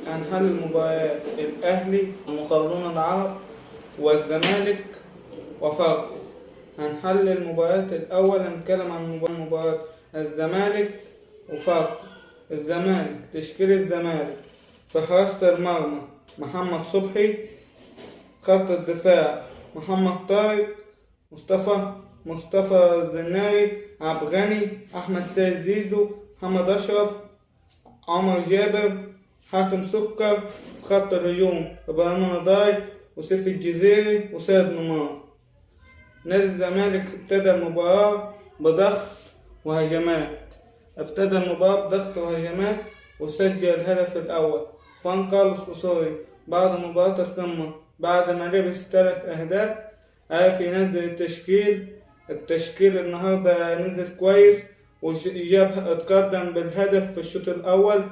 هنحل المباريات الأهلي المقاولون العرب والزمالك وفاركو. هنحل المباريات الأول، هنتكلم عن مباراة الزمالك وفاركو. الزمالك، تشكيل الزمالك: في حراسة المرمى محمد صبحي، خط الدفاع محمد طارق، مصطفى الزناري، عبد الغني، أحمد سيد زيزو، محمد أشرف، عمر جابر، حاتم سكر. خط الهجوم إبراهيم نضاي وسيف الجزيري وسيد نمار. نادي الزمالك ابتدى المباراة بضغط وهجمات وسجل الهدف الأول خوان كارلوس أوسوريو بعد مباراة القمة. بعد ما لبس 3 أهداف عرف ينزل التشكيل النهاردة نزل كويس، اتقدم بالهدف في الشوط الأول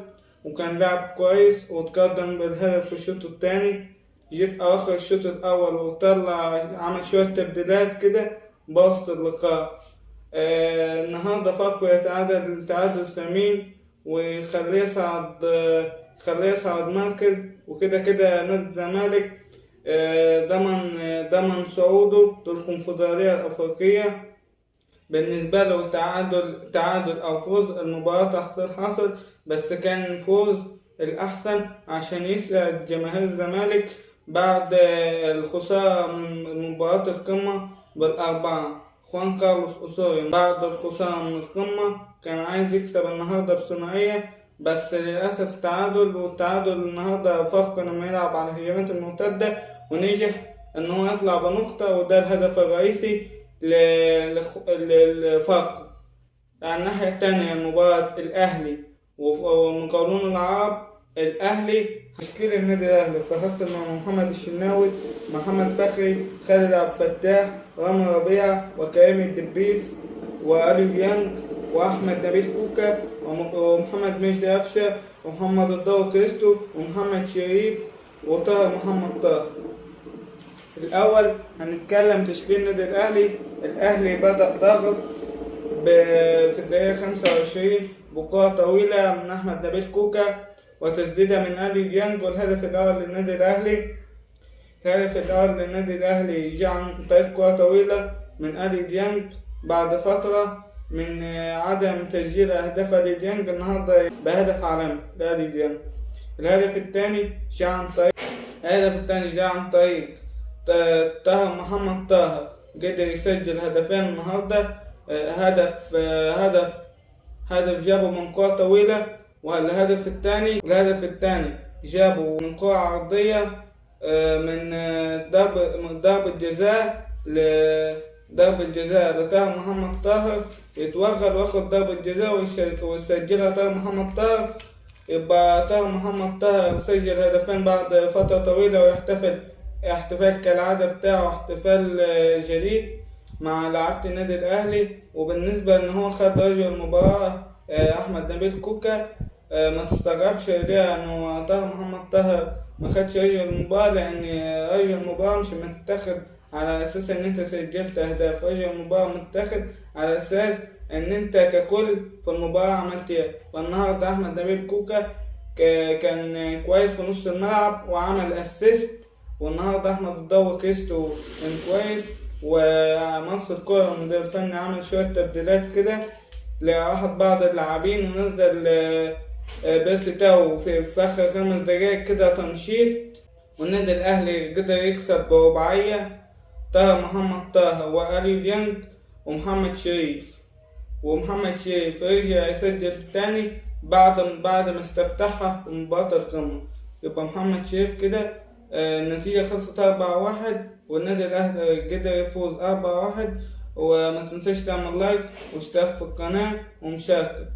وكان لعب كويس، واتقدم بالهدف في الشوط الثاني. جه في أواخر الشوط الأول وطلع عمل شوية تبديلات كده بوسط اللقاء. النهاردة فاركو يتعادل تعادل ثمين ويخليه يصعد مركز، وكده نادي الزمالك ضمن صعوده للكونفدرالية الأفريقية. بالنسبة له تعادل أو فوز، المباراة حصل بس كان فوز الأحسن عشان يسعد جماهير الزمالك بعد الخسارة من مباراة القمة بالأربعة. خوان كارلوس أوسوريو بعد الخسارة من القمة كان عايز يكسب النهاردة بثنائية، بس للأسف والتعادل النهاردة فاركو لما يلعب على الهجمات المرتدة ونجح إن هو يطلع بنقطة، وده الهدف الرئيسي لفاركو. على الناحية التانية مباراة الأهلي والمقاولون العرب. الأهلي، تشكيل النادي الأهلي: في حراسة المرمى محمد الشناوي، محمد فخري، خالد عبد الفتاح، رامي ربيعة، وكريم الدبيس، وأليو ديانج، وأحمد نبيل كوكا، ومحمد مجدي قفشة، ومحمد الضو كريستو، ومحمد شريف، وطاهر محمد طاهر. الأول هنتكلم تشكيل النادي الأهلي. الأهلي بدأ ضغط في الدقيقة 25 بكرة طويلة من أحمد نبيل كوكا وتسديدة من أليو ديانج، والهدف الأول للنادي الأهلي جاء عن طريق كرة طويلة من أليو ديانج بعد فترة من عدم تسجيل أهداف أليو ديانج النهاردة بهدف عالمي لأليو ديانج. الهدف الثاني جاء عن طريق طاهر محمد طاهر، قدر يسجل هدفين النهاردة. هدف جابه من كرة طويلة، والهدف الثاني جابه من كرة عرضية من ضربة جزاء لطاهر محمد طاهر، يتوغل واخد ضربة جزاء ويسجلها طاهر محمد طاهر. يبقى طاهر محمد طاهر سجل هدفين بعد فترة طويلة، ويحتفل احتفال كالعادة بتاعه، احتفال جديد مع لعيبة النادي الأهلي. وبالنسبة إن هو خد رجل المباراة أحمد نبيل كوكا، ما تستغربش ليه إنه طاهر محمد طاهر ما خدش رجل المباراة، لأن رجل المباراة مش متتاخد على أساس إن أنت سجلت أهداف. رجل المباراة متاخد على أساس إن أنت ككل في المباراة عملت إيه. والنهاردة أحمد نبيل كوكا كان كويس في نص الملعب وعمل أسيست، والنهارده أحمد الضو كريستو كان كويس، ومنصور الكرة المدير الفني عمل شوية تبديلات كده لراحة بعض اللاعبين، ونزل بس تاو في آخر 5 دقايق كده تنشيط، والنادي الأهلي قدر يكسب برباعية. طاهر محمد طاهر وأليو ديانج ومحمد شريف رجع يسجل تاني بعد ما استفتحها في مباراة القمة. يبقى محمد شريف كده النتيجة خلصت 4-1 والنادي الأهلي قدر يفوز 4-1. وما تنساش تعمل لايك واشتراك في القناة ومشاركة.